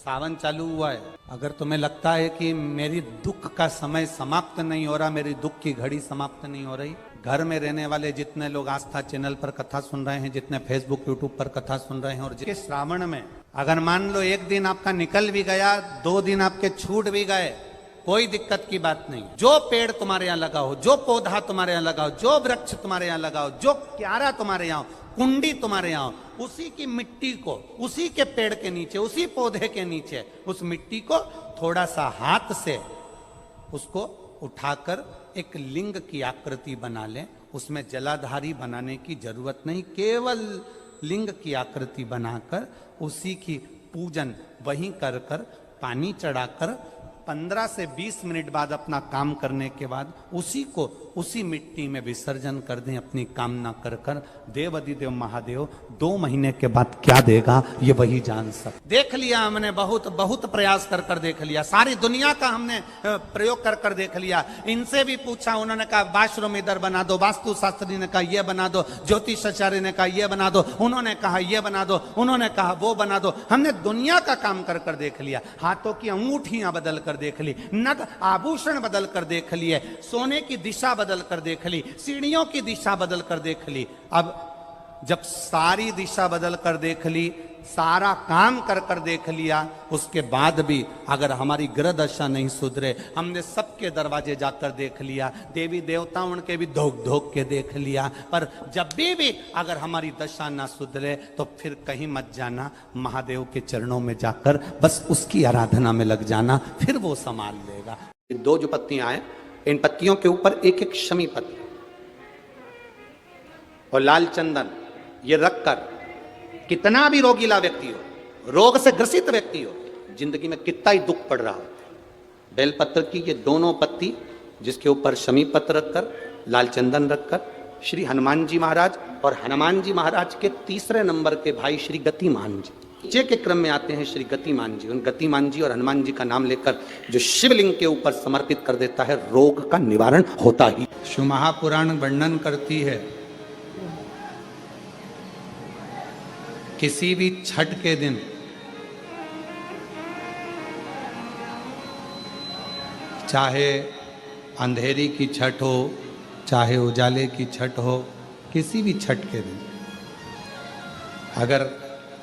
सावन चालू हुआ है। अगर तुम्हें लगता है कि मेरी दुख का समय समाप्त नहीं हो रहा, मेरी दुख की घड़ी समाप्त नहीं हो रही, घर में रहने वाले जितने लोग आस्था चैनल पर कथा सुन रहे हैं, जितने फेसबुक यूट्यूब पर कथा सुन रहे हैं, और जिसके श्रावण में अगर मान लो एक दिन आपका निकल भी गया, 2 दिन आपके छूट भी गए, कोई दिक्कत की बात नहीं। जो पेड़ तुम्हारे यहाँ लगा हो, जो पौधा तुम्हारे यहाँ लगा हो, जो वृक्ष तुम्हारे यहाँ लगा हो, जो क्यारा तुम्हारे यहाँ, कुंडी तुम्हारे यहाँ, उसी की मिट्टी को, उसी के पेड़ के नीचे, उसी पौधे के नीचे, उस मिट्टी को थोड़ा सा हाथ से उसको उठाकर एक लिंग की आकृति बना लें। उसमें जलाधारी बनाने की जरूरत नहीं, केवल लिंग की आकृति बनाकर उसी की पूजन वहीं कर कर पानी चढ़ाकर 15 से 20 मिनट बाद अपना काम करने के बाद उसी को उसी मिट्टी में विसर्जन कर दें, अपनी कामना कर कर। देव अधिदेव महादेव 2 महीने के बाद क्या देगा ये वही जान सकते। देख लिया हमने, बहुत बहुत प्रयास कर कर देख लिया, सारी दुनिया का हमने प्रयोग कर कर देख लिया। इनसे भी पूछा, उन्होंने कहा वाशरूम इधर बना दो, वास्तु शास्त्री ने कहा ये बना दो, ज्योतिषाचार्य ने कहा ये बना दो, उन्होंने कहा ये बना दो, उन्होंने कहा वो बना दो। हमने दुनिया का काम कर कर देख लिया, हाथों की अंगूठियां बदल कर देख ली, नग आभूषण बदल कर देख लिए, सोने की दिशा बदल कर देख ली, सीढ़ियों की दिशा बदल कर देख ली। अब जब सारी दिशा बदल कर देख ली, सारा काम कर कर देख लिया, उसके बाद भी अगर हमारी ग्रह दशा नहीं सुधरे, हमने सबके दरवाजे जाकर देख लिया, देवी देवताओं के भी धोख धोख के देख लिया, पर जब भी अगर हमारी दशा ना सुधरे तो फिर कहीं मत जाना, महादेव के चरणों में जाकर बस उसकी आराधना में लग जाना, फिर वो संभाल लेगा। 2 जो पत्तियां आए, इन पत्तियों के ऊपर एक एक शमी पत्र और लाल चंदन ये रखकर, कितना भी रोगीला व्यक्ति हो, रोग से ग्रसित व्यक्ति हो, जिंदगी में कितना ही दुख पड़ रहा हो, बेलपत्र की ये दोनों पत्ती जिसके ऊपर शमी पत्र रखकर, लाल चंदन रखकर, श्री हनुमान जी महाराज और हनुमान जी महाराज के 3रे नंबर के भाई श्री गतिमान जी, नीचे के क्रम में आते हैं श्री गतिमान जी। उन गतिमान जी और हनुमान जी का नाम लेकर जो शिवलिंग के ऊपर समर्पित कर देता है, रोग का निवारण होता ही। शिव महापुराण वर्णन करती है, किसी भी छठ के दिन चाहे अंधेरी की छठ हो, चाहे उजाले की छठ हो, किसी भी छठ के दिन अगर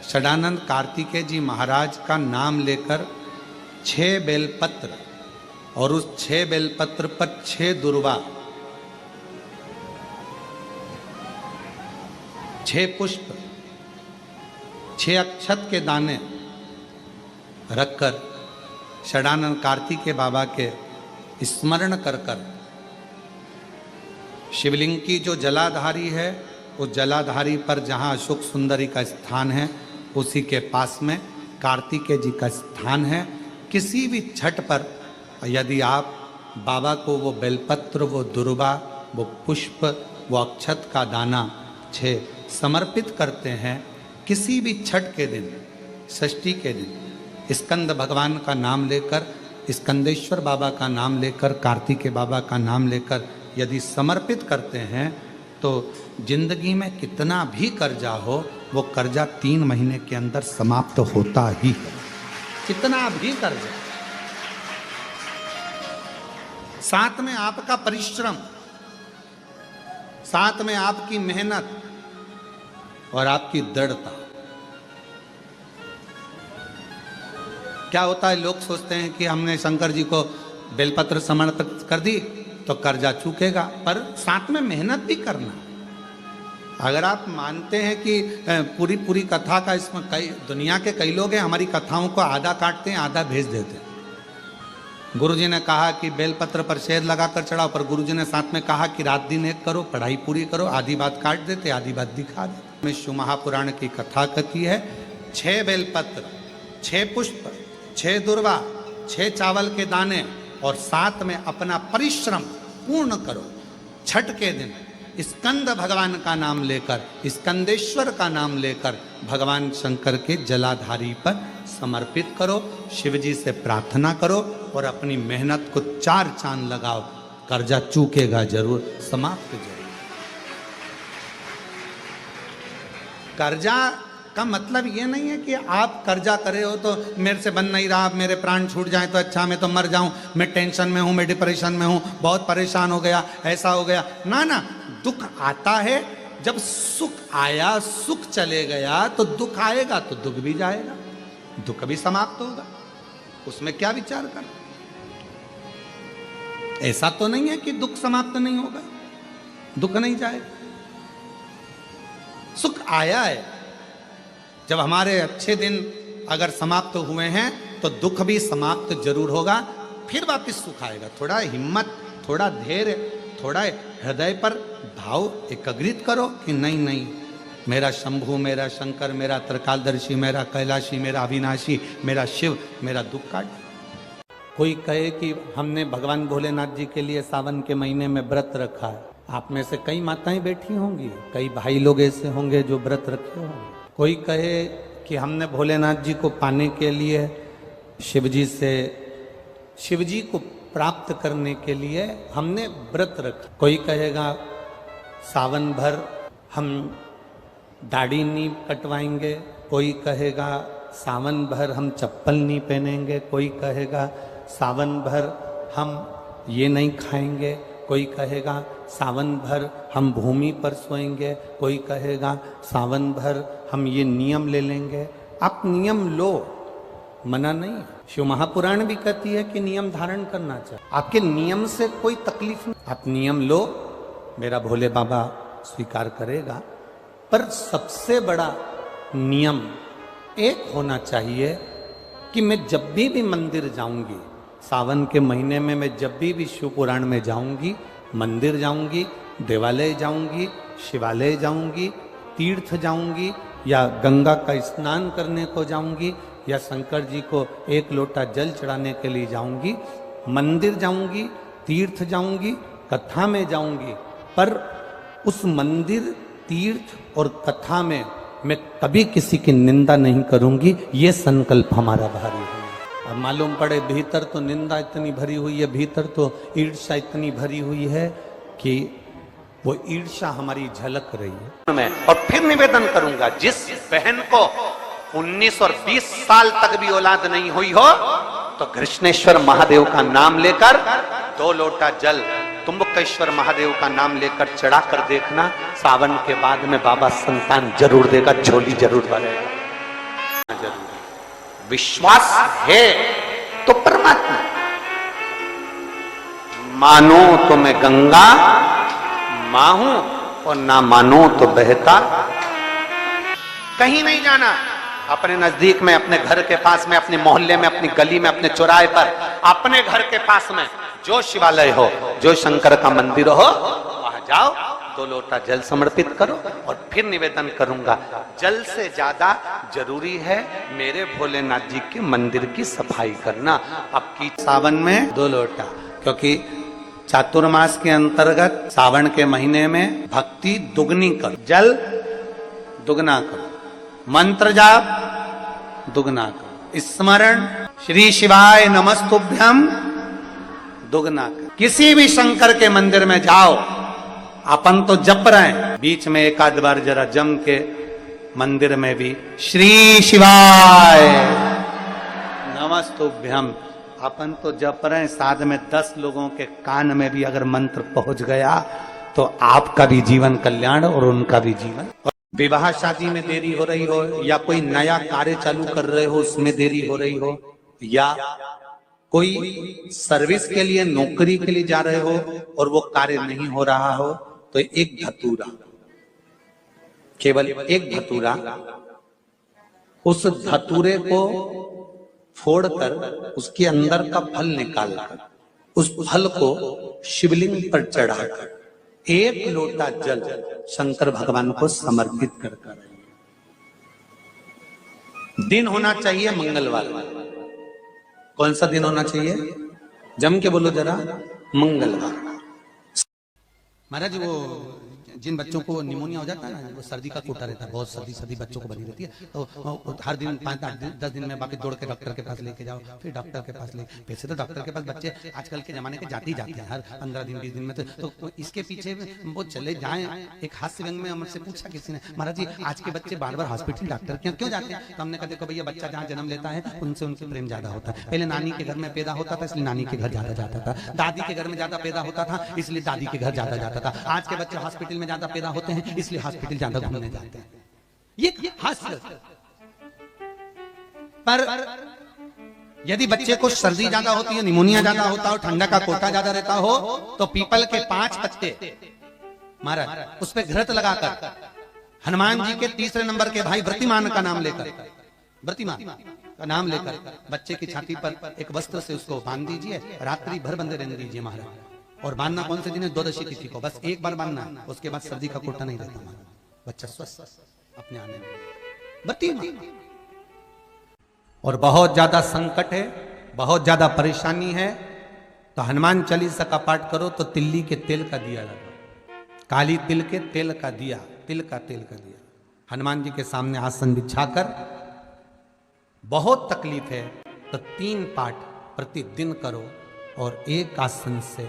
षडानंद कार्तिकेय जी महाराज का नाम लेकर 6 बेलपत्र और उस 6 बेलपत्र पर 6 दुर्वा, 6 पुष्प, 6 अक्षत के दाने रखकर षडानंद कार्तिकेय बाबा के स्मरण कर कर शिवलिंग की जो जलाधारी है, उस जलाधारी पर जहाँ अशोक सुंदरी का स्थान है, उसी के पास में कार्तिकेय जी का स्थान है। किसी भी छठ पर यदि आप बाबा को वो बेलपत्र, वो दुर्वा, वो पुष्प, वो अक्षत का दाना 6 समर्पित करते हैं, किसी भी छठ के दिन, षष्ठी के दिन स्कंद भगवान का नाम लेकर, स्कंदेश्वर बाबा का नाम लेकर, कार्तिकेय बाबा का नाम लेकर यदि समर्पित करते हैं तो जिंदगी में कितना भी कर्जा हो, वो कर्जा 3 महीने के अंदर समाप्त होता ही है। कितना भी कर्जा, साथ में आपका परिश्रम, साथ में आपकी मेहनत और आपकी दृढ़ता। क्या होता है, लोग सोचते हैं कि हमने शंकर जी को बेलपत्र समर्पित कर दी तो कर्जा चूकेगा, पर साथ में मेहनत भी करना। अगर आप मानते हैं कि पूरी पूरी कथा का इसमें दुनिया के कई लोग हैं, हमारी कथाओं को आधा काटते हैं, आधा भेज देते हैं। गुरुजी ने कहा कि बेलपत्र पर शहद लगाकर चढ़ाओ, पर गुरुजी ने साथ में कहा कि रात दिन एक करो, पढ़ाई पूरी करो, आधी बात काट देते, आधी बात दिखा देते। में शिव महापुराण की कथा कथी है, 6 बेलपत्र, 6 पुष्प, 6 दुर्वा, 6 चावल के दाने और साथ में अपना परिश्रम पूर्ण करो। छठ के दिन स्कंद भगवान का नाम लेकर, स्कंदेश्वर का नाम लेकर भगवान शंकर के जलाधारी पर समर्पित करो, शिव जी से प्रार्थना करो और अपनी मेहनत को 4 चांद लगाओ। कर्जा चूकेगा जरूर, समाप्त जरूर। कर्जा का मतलब ये नहीं है कि आप कर्जा करे हो तो मेरे से बन नहीं रहा, अब मेरे प्राण छूट जाए तो अच्छा, मैं तो मर जाऊं, मैं टेंशन में हूं, मैं डिप्रेशन में हूं, बहुत परेशान हो गया, ऐसा हो गया। ना ना, दुख आता है, जब सुख आया, सुख चले गया, तो दुख आएगा तो दुख भी जाएगा, दुख भी समाप्त होगा, उसमें क्या विचार कर। ऐसा तो नहीं है कि दुख समाप्त नहीं होगा, दुख नहीं जाएगा। सुख आया है, जब हमारे अच्छे दिन अगर समाप्त हुए हैं तो दुख भी समाप्त जरूर होगा, फिर वापस सुख आएगा। थोड़ा हिम्मत, थोड़ा धैर्य, थोड़ा हृदय पर भाव एकाग्रित करो कि नहीं नहीं, मेरा शंभु, मेरा शंकर, मेरा त्रिकालदर्शी, मेरा कैलाशी, मेरा अविनाशी, मेरा शिव मेरा दुख काट। कोई कहे कि हमने भगवान भोलेनाथ जी के लिए सावन के महीने में व्रत रखा है। आप में से कई माताएं बैठी होंगी, कई भाई लोग ऐसे होंगे जो व्रत रखे होंगे। कोई कहे कि हमने भोलेनाथ जी को पाने के लिए, शिव जी को प्राप्त करने के लिए हमने व्रत रखा। कोई कहेगा सावन भर हम दाढ़ी नहीं कटवाएंगे, कोई कहेगा सावन भर हम चप्पल नहीं पहनेंगे, कोई कहेगा सावन भर हम ये नहीं खाएंगे, कोई कहेगा सावन भर हम भूमि पर सोएंगे, कोई कहेगा सावन भर हम ये नियम ले लेंगे। आप नियम लो, मना नहीं। शिव महापुराण भी कहती है कि नियम धारण करना चाहिए। आपके नियम से कोई तकलीफ नहीं, आप नियम लो, मेरा भोले बाबा स्वीकार करेगा। पर सबसे बड़ा नियम एक होना चाहिए कि मैं जब भी मंदिर जाऊंगी, सावन के महीने में मैं जब भी शिव पुराण में जाऊंगी, मंदिर जाऊंगी, देवालय जाऊंगी, शिवालय जाऊंगी, तीर्थ जाऊंगी, या गंगा का स्नान करने को जाऊंगी, या शंकर जी को एक लोटा जल चढ़ाने के लिए जाऊंगी, मंदिर जाऊंगी, तीर्थ जाऊंगी, कथा में जाऊंगी, पर उस मंदिर, तीर्थ और कथा में मैं कभी किसी की निंदा नहीं करूंगी। ये संकल्प हमारा भारी है। अब मालूम पड़े भीतर तो निंदा इतनी भरी हुई है, भीतर तो ईर्ष्या इतनी भरी हुई है कि वो ईर्ष्या हमारी झलक रही है। मैं और फिर निवेदन करूंगा, जिस बहन को 19 और 20 साल तक भी औलाद नहीं हुई हो, तो कृष्णेश्वर महादेव का नाम लेकर 2 लोटा जल तुम्बकेश्वर महादेव का नाम लेकर चढ़ा कर देखना, सावन के बाद में बाबा संतान जरूर देगा, झोली जरूर भरेगा। जरूर विश्वास है तो परमात्मा, मानो तो मैं गंगा मां हूं और ना मानो तो बहता। कहीं नहीं जाना, अपने नजदीक में, अपने घर के पास में, अपने मोहल्ले में, अपनी गली में, अपने चौराहे पर, अपने घर के पास में जो शिवालय हो, जो शंकर का मंदिर हो, वहां जाओ, 2 लोटा जल समर्पित करो। और फिर निवेदन करूंगा, जल से ज्यादा जरूरी है मेरे भोलेनाथ जी के मंदिर की सफाई करना। अब की सावन में 2 लोटा, क्योंकि चातुर्मास के अंतर्गत सावन के महीने में भक्ति दुगनी करो, जल दुगना करो, मंत्र जाप दुगना करो, स्मरण श्री शिवाय नमस्तुभ्यम दुगना करो। किसी भी शंकर के मंदिर में जाओ, अपन तो जप रहे हैं, बीच में एक आध बार जरा जम के मंदिर में भी श्री शिवाय नमस्तुभ्यम अपन तो जप रहे हैं, साथ में 10 लोगों के कान में भी अगर मंत्र पहुंच गया तो आपका भी जीवन कल्याण और उनका भी जीवन। विवाह शादी में देरी हो रही हो, या कोई नया कार्य चालू कर रहे हो उसमें देरी हो रही हो, या कोई सर्विस के लिए, नौकरी के लिए जा रहे हो और वो कार्य नहीं हो रहा हो, तो एक धतूरा, केवल एक धतूरा, उस धतूरे को फोड़कर उसके अंदर का फल निकालकर उस फल को शिवलिंग पर चढ़ाकर 1 लोटा जल शंकर भगवान को समर्पित कर। दिन होना चाहिए मंगलवार। कौन सा दिन होना चाहिए? जम के बोलो जरा, मंगलवार। महाराज वो जिन बच्चों को निमोनिया हो जाता है ना, वो सर्दी का कोटा रहता है, बहुत सर्दी बच्चों को बनी रहती है, तो हर दिन 5-10 दिन में वापस दौड़ के डॉक्टर के पास लेके जाओ, फिर डॉक्टर के पास ले। वैसे तो डॉक्टर के पास बच्चे आजकल के जमाने के जाते ही जाते हैं हर 15 दिन 20 दिन में, तो इसके पीछे वो चले जाएं। एक हास्य व्यंग में हमसे पूछा किसी ने, महाराज जी आज के बच्चे बार बार हॉस्पिटल डॉक्टर क्यों जाते हैं? तो हमने कहा देखो भैया, बच्चा जहाँ जन्म लेता है उनसे उनसे प्रेम ज्यादा होता है। पहले नानी के घर में पैदा होता था इसलिए नानी के घर ज्यादा जाता था, दादी के घर में ज्यादा पैदा होता था इसलिए दादी के घर ज्यादा जाता था। आज के बच्चे हॉस्पिटल में ज्यादा पैदा होते हैं इसलिए हॉस्पिटल ज्यादा घूमने जाते हैं। ये हास्य। पर यदि बच्चे को सर्दी ज्यादा होती है, निमोनिया ज्यादा होता हो, ठंडा का कोटा ज्यादा रहता हो, तो पीपल के 5 पत्ते महाराज उस पे घृत लगाकर हनुमान जी के 3 नंबर के भाई व्रतिमान का नाम लेकर, व्रतिमान का नाम लेकर बच्चे की छाती पर एक वस्त्र से उसको बांध दीजिए, रात्रि भर बंधे रहने दीजिए महाराज। और बांधना कौन से दिन है? 12 तिथि को, बस एक बार बांधना, उसके बाद सर्दी का कोटा नहीं रहता महाराज, बच्चा स्वस्थ अपने आने में। व्रतिमान। और बहुत ज्यादा संकट है, बहुत ज्यादा परेशानी है, तो हनुमान चालीसा का पाठ करो तो तिल्ली के तेल का दिया लगाओ, काली तिल के तेल का दिया, तिल का तेल का दिया, हनुमान जी के सामने आसन बिछाकर। बहुत तकलीफ है तो 3 पाठ प्रतिदिन करो, और एक आसन से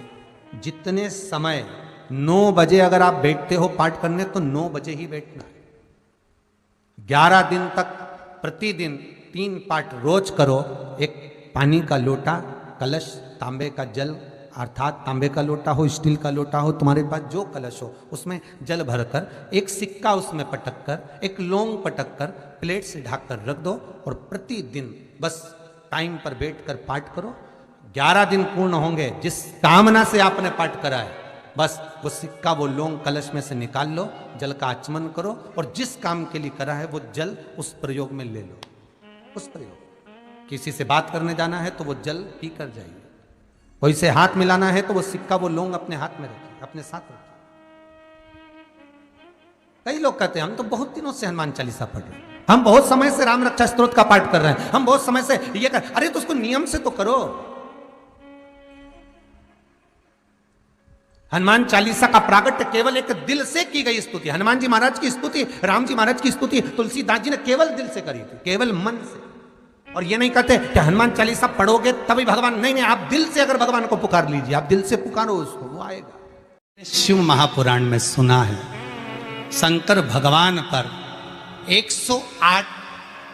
जितने समय 9 बजे अगर आप बैठते हो पाठ करने तो 9 बजे ही बैठना है। 11 दिन तक प्रतिदिन 3 पाठ रोज करो। एक पानी का लोटा, कलश, तांबे का जल, अर्थात तांबे का लोटा हो, स्टील का लोटा हो, तुम्हारे पास जो कलश हो उसमें जल भरकर, एक सिक्का उसमें पटक कर, एक लौंग पटक कर प्लेट से ढक कर रख दो, और प्रतिदिन बस टाइम पर बैठकर पाठ करो। 11 दिन पूर्ण होंगे, जिस कामना से आपने पाठ करा है बस वो सिक्का, वो लौंग कलश में से निकाल लो, जल का आचमन करो, और जिस काम के लिए करा है वो जल उस प्रयोग में ले लो। उस प्रयोग, किसी से बात करने जाना है तो वो जल पी कर जाइए, कोई से हाथ मिलाना है तो वो सिक्का, वो लौंग अपने हाथ में रखिए, अपने साथ रखिए। कई लोग कहते हैं हम तो बहुत दिनों से हनुमान चालीसा पढ़ रहे हैं, हम बहुत समय से राम रक्षा स्तोत्र का पाठ कर रहे हैं, हम बहुत समय से ये कर, अरे तो उसको नियम से तो करो। हनुमान चालीसा का प्रागट्य केवल एक दिल से की गई स्तुति, हनुमान जी महाराज की स्तुति, राम जी महाराज की स्तुति तुलसीदास जी ने केवल दिल से करी थी, केवल मन से। और ये नहीं कहते कि हनुमान चालीसा पढ़ोगे तभी भगवान, नहीं नहीं, आप दिल से अगर भगवान को पुकार लीजिए, आप दिल से पुकारो उसको, वो आएगा। शिव महापुराण में सुना है शंकर भगवान पर 108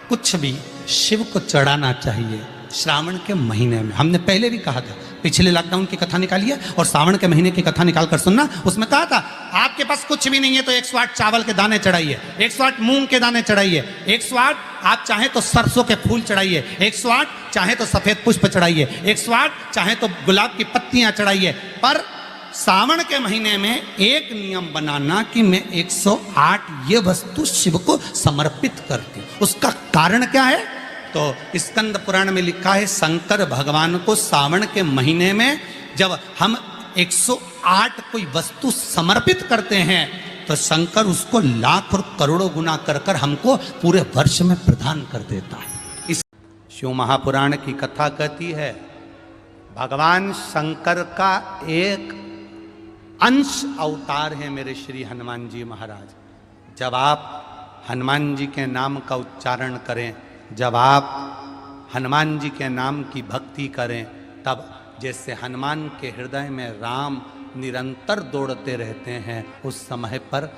कुछ भी शिव को चढ़ाना चाहिए श्रावण के महीने में। हमने पहले भी कहा था, पिछले लॉकडाउन की कथा निकाली है और सावन के महीने की कथा निकाल कर सुनना। उसमें कहा था आपके पास कुछ भी नहीं है तो 108 चावल के दाने चढ़ाइए, 108 मूंग के दाने चढ़ाइए, 108 आप चाहे तो सरसों के फूल चढ़ाइए, 108 चाहे तो सफेद पुष्प चढ़ाइए, 108 चाहे तो गुलाब की पत्तियां चढ़ाइए। पर सावन के महीने में एक नियम बनाना कि मैं 108 ये वस्तु शिव को समर्पित करती हूं। उसका कारण क्या है? तो स्कंद पुराण में लिखा है शंकर भगवान को सावन के महीने में जब हम 108 कोई वस्तु समर्पित करते हैं तो शंकर उसको लाख और करोड़ों गुना कर कर हमको पूरे वर्ष में प्रदान कर देता है। इस शिव महापुराण की कथा कहती है भगवान शंकर का एक अंश अवतार है मेरे श्री हनुमान जी महाराज। जब आप हनुमान जी के नाम का उच्चारण करें, जब आप हनुमान जी के नाम की भक्ति करें, तब जैसे हनुमान के हृदय में राम निरंतर दौड़ते रहते हैं, उस समय पर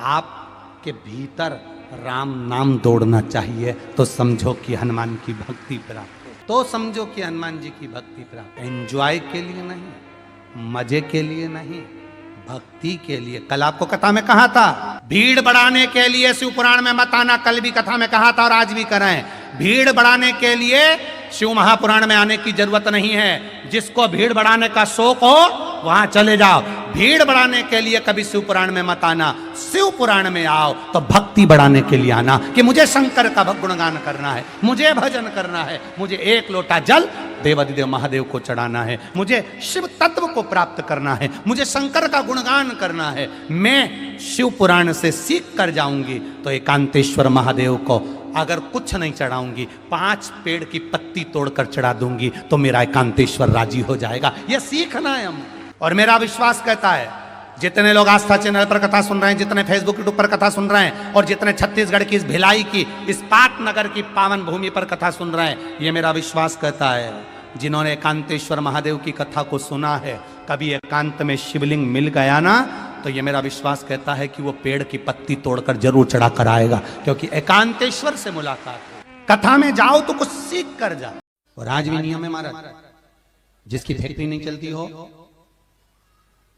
आपके भीतर राम नाम दौड़ना चाहिए। तो समझो कि हनुमान की भक्ति प्राप्त हो, तो समझो कि हनुमान जी की भक्ति प्राप्त। एंजॉय के लिए नहीं, मजे के लिए नहीं, भक्ति के लिए। कल आपको कथा में कहा था भीड़ बढ़ाने के लिए शिव पुराण में मत आना, कल भी कथा में कहा था और आज भी कराएं। भीड़ बढ़ाने के लिए शिव महापुराण में आने की जरूरत नहीं है। जिसको भीड़ बढ़ाने का शौक हो वहां चले जाओ। भीड़ बढ़ाने के लिए कभी शिव पुराण में मत आना, शिव पुराण में आओ तो भक्ति बढ़ाने के लिए आना कि मुझे शंकर का गुणगान करना है, मुझे भजन करना है, मुझे एक लोटा जल देवाधिदेव महादेव को चढ़ाना है, मुझे शिव तत्व को प्राप्त करना है, मुझे शंकर का गुणगान करना है। मैं शिव पुराण से सीख कर जाऊंगी तो एकांतेश्वर महादेव को अगर कुछ नहीं चढ़ाऊंगी, 5 पेड़ की पत्ती तोड़कर चढ़ा दूंगी तो मेरा एकांतेश्वर राजी हो जाएगा। यह सीखना है हम। और मेरा विश्वास कहता है जितने लोग आस्था चैनल पर कथा सुन रहे हैं, जितने फेसबुक यूट्यूब पर कथा सुन रहे हैं, और जितने छत्तीसगढ़ की इस भिलाई की, इस पाटनगर की पावन भूमि पर कथा सुन रहे हैं, ये मेरा विश्वास कहता है, जिन्होंने एकांतेश्वर महादेव की कथा को सुना है, कभी एकांत में शिवलिंग मिल गया ना, तो ये मेरा विश्वास कहता है कि वो पेड़ की पत्ती तोड़कर जरूर चढ़ा कर आएगा, क्योंकि एकांतेश्वर से मुलाकात है। कथा में जाओ तो कुछ सीख कर जाओ। और आज भी नियम है हमारा, जिसकी फैक्ट्री नहीं चलती हो,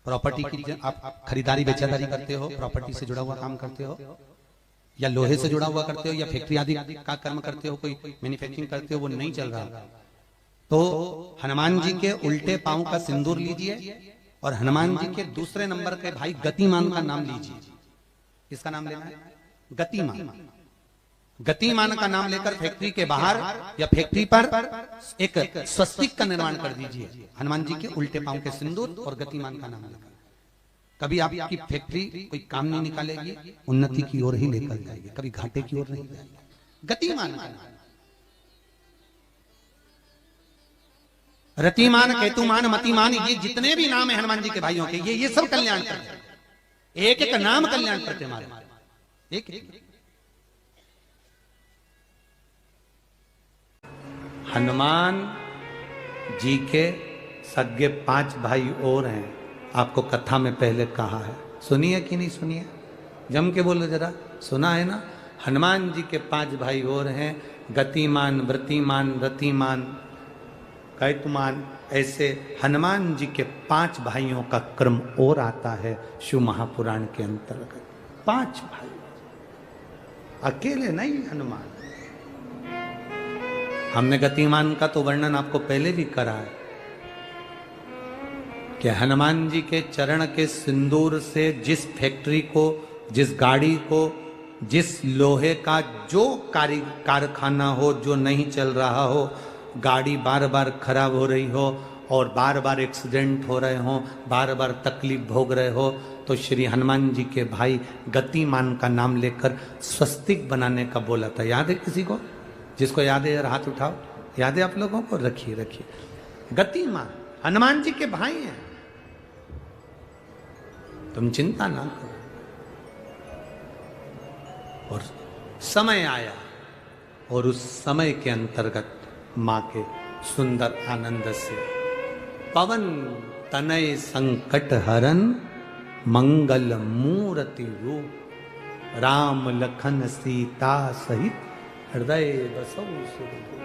प्रॉपर्टी की आप खरीदारी बेचादारी करते हो, प्रॉपर्टी से जुड़ा हुआ काम करते हो, या लोहे से जुड़ा हुआ करते हो, या फैक्ट्री आदि का कर्म करते हो, कोई मैन्युफैक्चरिंग करते हो, वो नहीं चल रहा, तो हनुमान जी के उल्टे पांव का सिंदूर लीजिए और हनुमान जी के दूसरे नंबर के भाई गतिमान का नाम लीजिए। किसका नाम लेना है? गतिमान। गतिमान का नाम लेकर फैक्ट्री के बाहर या फैक्ट्री पर एक स्वस्तिक का निर्माण कर दीजिए, हनुमान जी के उल्टे पांव के सिंदूर और गतिमान का नाम लेकर। कभी आपकी फैक्ट्री कोई काम नहीं निकालेगी, उन्नति की ओर ही लेकर जाएगी, कभी घाटे की ओर नहीं जाएगी। गतिमान का नाम, रतिमान, केतुमान, मतिमान, ये जितने भी नाम है हनुमान जी के भाइयों के, ये सब कल्याण करते हैं। एक एक नाम कल्याण करते हमारे, एक एक। हनुमान जी के सगे 5 भाई और हैं, आपको कथा में पहले कहा है, सुनिए कि नहीं सुनिए? जम के बोलो जरा, सुना है ना? हनुमान जी के 5 भाई और हैं, गतिमान, वृतिमान, रतिमान, कैतुमान। ऐसे हनुमान जी के 5 भाइयों का क्रम और आता है शिव महापुराण के अंतर्गत। 5 भाई, अकेले नहीं हनुमान। हमने गतिमान का तो वर्णन आपको पहले भी करा है कि हनुमान जी के चरण के सिंदूर से जिस फैक्ट्री को, जिस गाड़ी को, जिस लोहे का जो कारखाना हो जो नहीं चल रहा हो, गाड़ी बार बार खराब हो रही हो और बार बार एक्सीडेंट हो रहे हो, बार बार तकलीफ भोग रहे हो, तो श्री हनुमान जी के भाई गतिमान का नाम लेकर स्वस्तिक बनाने का बोला था। याद है किसी को? जिसको याद है हाथ उठाओ। याद है आप लोगों को? रखिए रखिए। गतिमान हनुमान जी के भाई हैं, तुम चिंता ना करो। और समय आया और उस समय के अंतर्गत मां के सुंदर आनंद से पवन तनय संकट हरन मंगल मूर्ति रूप राम लखन सीता सहित हृदय बसौ सुरभूप।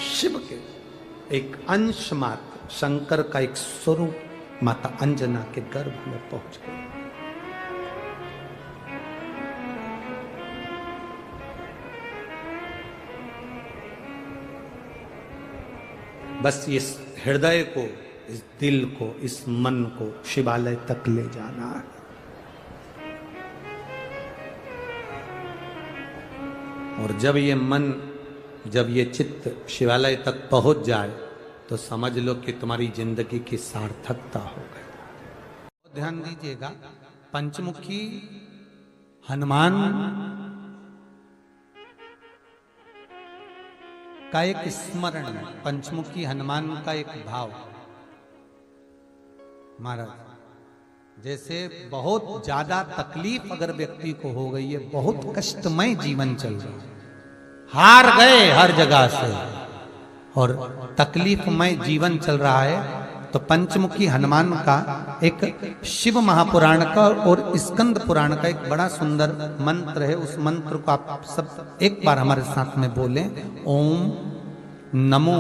शिव के एक अंश मात्र, शंकर का एक स्वरूप माता अंजना के गर्भ में पहुंच गए। बस इस हृदय को, इस दिल को, इस मन को शिवालय तक ले जाना है। और जब ये मन, जब ये चित्त शिवालय तक पहुंच जाए तो समझ लो कि तुम्हारी जिंदगी की सार्थकता हो गई। ध्यान दीजिएगा, पंचमुखी हनुमान का एक स्मरण, पंचमुखी हनुमान का एक भाव। महाराज जैसे बहुत ज्यादा तकलीफ अगर व्यक्ति को हो गई है, बहुत कष्टमय जीवन चल रहा है, हार गए हर जगह से और तकलीफमय जीवन चल रहा है, तो पंचमुखी हनुमान का एक शिव महापुराण का और स्कंद पुराण का एक बड़ा सुंदर मंत्र है। उस मंत्र को आप सब एक बार हमारे साथ में बोलें। ओम नमो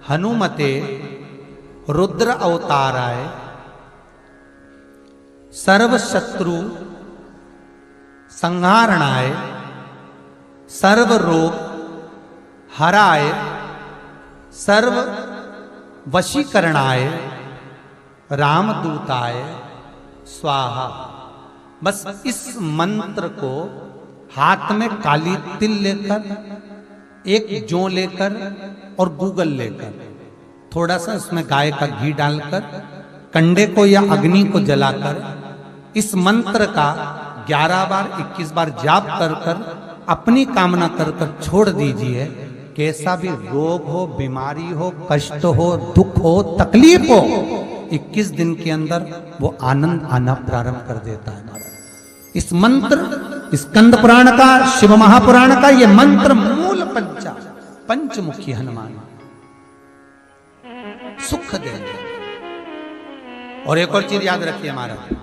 हनुमते रुद्र अवताराय सर्व शत्रु संहारणाय सर्व रोग हराय सर्व वशीकरणाय रामदूताय स्वाहा। बस इस मंत्र को हाथ में काली तिल लेकर, एक जौ लेकर और गूगल लेकर, थोड़ा सा उसमें गाय का घी डालकर, कंडे को या अग्नि को जलाकर इस मंत्र का 11 बार 21 बार जाप कर कर अपनी कामना कर कर छोड़ दीजिए। कैसा भी रोग हो, बीमारी हो, कष्ट हो, दुख हो, तकलीफ हो, 21 दिन के अंदर वो आनंद आना प्रारंभ कर देता है महाराज। इस मंत्र, स्कंद पुराण का, शिव महापुराण का ये मंत्र मूल पंचमुखी हनुमान सुख देंगे। और एक और चीज याद रखिए महाराज,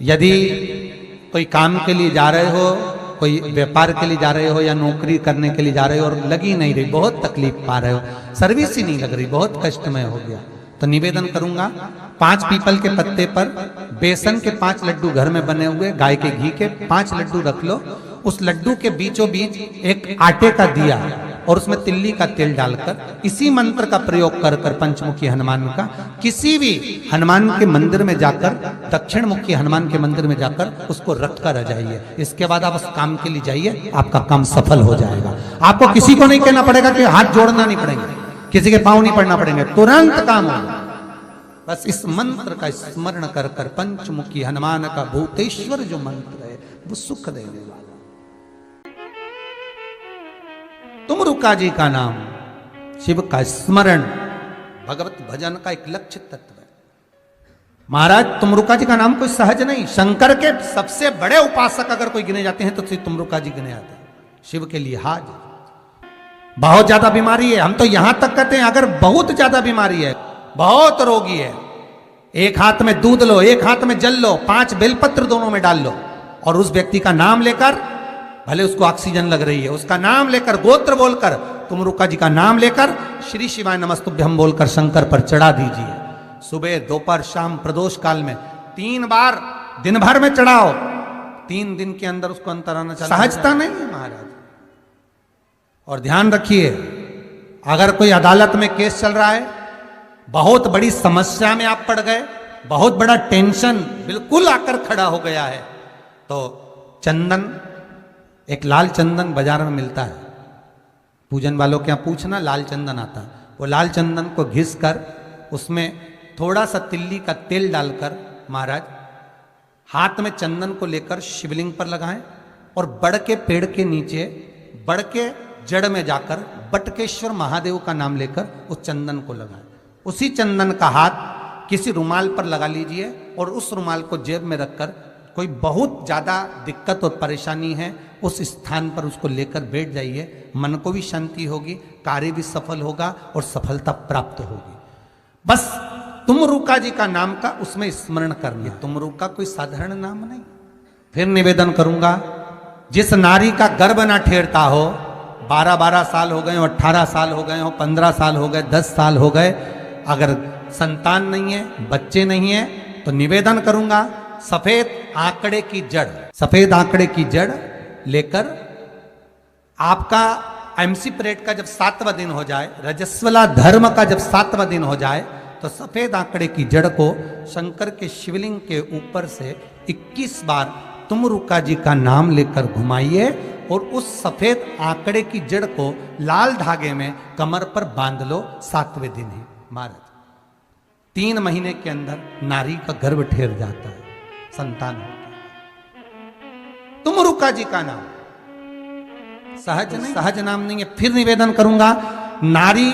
यदि कोई काम के लिए जा रहे हो, कोई व्यापार के लिए जा रहे हो या नौकरी करने के लिए जा रहे हो और लगी नहीं रही, बहुत तकलीफ पा रहे हो, सर्विस ही नहीं लग रही, बहुत कष्टमय हो गया, तो निवेदन करूंगा 5 पीपल के पत्ते पर बेसन के 5 लड्डू घर में बने हुए, गाय के घी के 5 लड्डू रख लो, उस लड्डू के बीचों बीच एक आटे का दिया और उसमें तिल्ली का तेल डालकर इसी मंत्र का प्रयोग कर कर पंचमुखी हनुमान का किसी भी हनुमान के मंदिर में जाकर, दक्षिण मुखी हनुमान के मंदिर में जाकर उसको रख कर आ जाइए। इसके बाद आप उस काम के लिए जाइए, आपका काम सफल हो जाएगा। आपको किसी को नहीं कहना पड़ेगा कि हाथ जोड़ना नहीं पड़ेंगे, किसी के पांव नहीं पड़ना पड़ेंगे, तुरंत काम होगा। बस इस मंत्र का स्मरण कर कर पंचमुखी हनुमान का भूतेश्वर जो मंत्र है वो सुख देने वाला। तुमरुका जी का नाम, शिव का स्मरण, भगवत भजन का एक लक्षित तत्व है महाराज। तुमरुका जी का नाम कोई सहज नहीं, शंकर के सबसे बड़े उपासक अगर कोई गिने जाते हैं तो श्री तुमरुका जी गिने जाते हैं। शिव के लिहाज बहुत ज्यादा बीमारी है, हम तो यहां तक कहते हैं अगर बहुत ज्यादा बीमारी है, बहुत रोगी है, एक हाथ में दूध लो, एक हाथ में जल लो, 5 बेलपत्र दोनों में डाल लो और उस व्यक्ति का नाम लेकर, भले उसको ऑक्सीजन लग रही है, उसका नाम लेकर, गोत्र बोलकर, तुमरुका जी का नाम लेकर श्री शिवाय नमस्तुभ्यम बोलकर शंकर पर चढ़ा दीजिए। सुबह, दोपहर, शाम, प्रदोष काल में 3 बार दिन भर में चढ़ाओ, 3 दिन के अंदर उसको अंतर आना चाहिए। सहजता नहीं है महाराज। और ध्यान रखिए, अगर कोई अदालत में केस चल रहा है, बहुत बड़ी समस्या में आप पड़ गए, बहुत बड़ा टेंशन बिल्कुल आकर खड़ा हो गया है, तो चंदन, एक लाल चंदन बाजार में मिलता है, पूजन वालों के यहाँ पूछना, लाल चंदन आता है, वो लाल चंदन को घिस कर उसमें थोड़ा सा तिल्ली का तेल डालकर महाराज हाथ में चंदन को लेकर शिवलिंग पर लगाएं और बड़ के पेड़ के नीचे, बड़ के जड़ में जाकर बटकेश्वर महादेव का नाम लेकर उस चंदन को लगाएं। उसी चंदन का हाथ किसी रुमाल पर लगा लीजिए और उस रुमाल को जेब में रखकर, कोई बहुत ज्यादा दिक्कत और परेशानी है उस स्थान पर उसको लेकर बैठ जाइए, मन को भी शांति होगी, कार्य भी सफल होगा और सफलता प्राप्त होगी। बस तुमरुका जी का नाम का उसमें स्मरण करना। तुमरुका कोई साधारण नाम नहीं। फिर निवेदन करूंगा, जिस नारी का गर्भ ना ठेरता हो, 12-12 साल हो गए हो, 18 साल हो गए हो, 15 साल हो गए, 10 साल हो गए, अगर संतान नहीं है, बच्चे नहीं है, तो निवेदन करूंगा सफेद आंकड़े की जड़, सफेद आंकड़े की जड़ लेकर आपका एमसी परेड का जब 7वां दिन हो जाए, रजस्वला धर्म का जब 7वां दिन हो जाए, तो सफेद आंकड़े की जड़ को शंकर के शिवलिंग के ऊपर से 21 बार तुमरुका जी का नाम लेकर घुमाइए और उस सफेद आंकड़े की जड़ को लाल धागे में कमर पर बांध लो। 7वें दिन ही महाराज 3 महीने के अंदर नारी का गर्भ ठेर जाता है, संतान होता है। तुमरुका जी का नाम सहज नहीं, सहज नाम नहीं है। फिर निवेदन करूंगा, नारी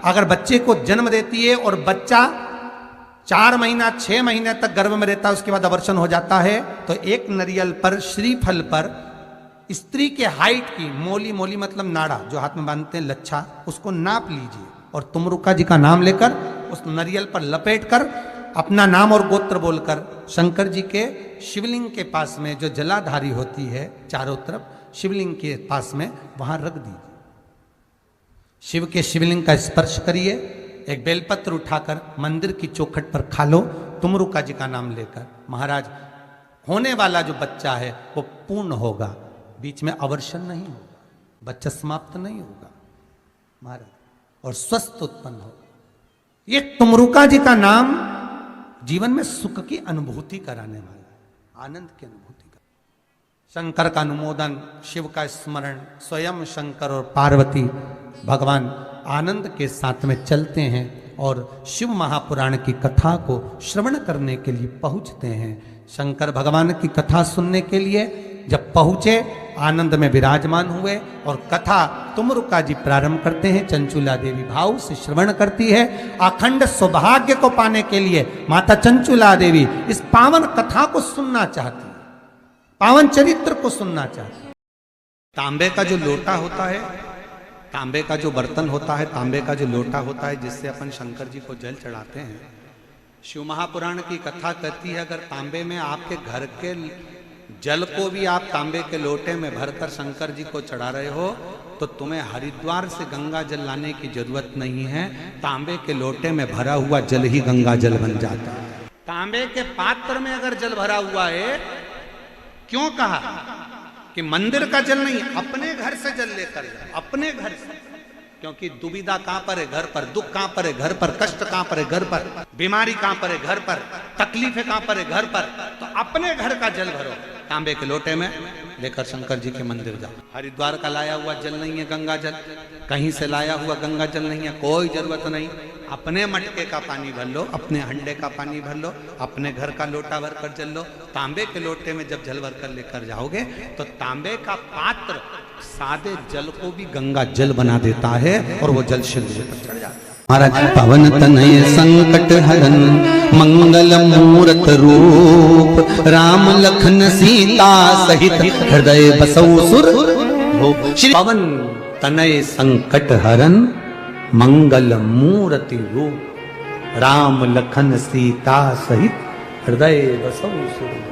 अगर बच्चे को जन्म देती है और बच्चा 4 महीना 6 महीने तक गर्भ में रहता है, उसके बाद अवर्षण हो जाता है, तो एक नरियल पर, श्रीफल पर स्त्री के हाइट की मोली, मोली मतलब नाड़ा जो हाथ में बांधते हैं, लच्छा, उसको नाप लीजिए और तुमरुका जी का नाम लेकर उस नरियल पर लपेट कर अपना नाम और गोत्र बोलकर शंकर जी के शिवलिंग के पास में जो जलाधारी होती है चारों तरफ, शिवलिंग के पास में वहां रख दीजिए। शिव के शिवलिंग का स्पर्श करिए, एक बेलपत्र उठाकर मंदिर की चौखट पर खा लो तुमरुका जी का नाम लेकर। महाराज होने वाला जो बच्चा है वो पूर्ण होगा, बीच में अवर्षण नहीं होगा, बच्चा समाप्त नहीं होगा महाराज, और स्वस्थ उत्पन्न होगा। ये तुमरुका जी का नाम जीवन में सुख की अनुभूति कराने वाला है, आनंद की अनुभूति का। शंकर का अनुमोदन, शिव का स्मरण, स्वयं शंकर और पार्वती भगवान आनंद के साथ में चलते हैं और शिव महापुराण की कथा को श्रवण करने के लिए पहुंचते हैं। शंकर भगवान की कथा सुनने के लिए जब पहुंचे आनंद में विराजमान हुए और कथा तुमरुका जी प्रारंभ करते हैं। चंचुला देवी भाव से श्रवण करती है। अखंड सौभाग्य को पाने के लिए माता चंचुला देवी इस पावन कथा को सुनना चाहती है, पावन चरित्र को सुनना चाहती है। तांबे का जो लोटा होता है, तांबे का जो बर्तन होता है, तांबे का जो लोटा होता है जिससे अपन शंकर जी को जल चढ़ाते हैं, शिव महापुराण की कथा कहती है अगर तांबे में आपके घर के जल को भी आप तांबे के लोटे में भरकर शंकर जी को चढ़ा रहे हो तो तुम्हें हरिद्वार से गंगा जल लाने की जरूरत नहीं है, तांबे के लोटे में भरा हुआ जल ही गंगा जल बन जाता है। तांबे के पात्र में अगर जल भरा हुआ है, क्यों कहा कि मंदिर का जल नहीं, अपने घर से जल लेकर जाओ, अपने घर से, क्योंकि दुविधा कहां पर है? घर पर। दुख कहां पर है? घर पर। कष्ट कहां पर है? घर पर। बीमारी कहां पर है? घर पर। तकलीफें कहां पर है? घर पर। तो अपने घर का जल भरो, तांबे के लोटे में लेकर शंकर जी के मंदिर जाओ। हरिद्वार का लाया हुआ जल नहीं है गंगा जल, कहीं से लाया हुआ गंगा जल नहीं है, कोई जरूरत नहीं। अपने मटके का पानी भर लो, अपने हंडे का पानी भर लो, अपने घर का लोटा भर कर जल लो। तांबे के लोटे में जब जल भर कर लेकर जाओगे तो तांबे का पात्र सादे जल को भी गंगा जल बना देता है और वो जल शिव जी तक चढ़ जाता है। महाराज पवन तनय संकट हरन मंगल मूरत रूप राम लखन सीता सहित हृदय बसौ सुर श्री पवन तनय संकट हरन मंगल मूर्ति रूप राम लखन सीता सहित हृदय बसौ सुर।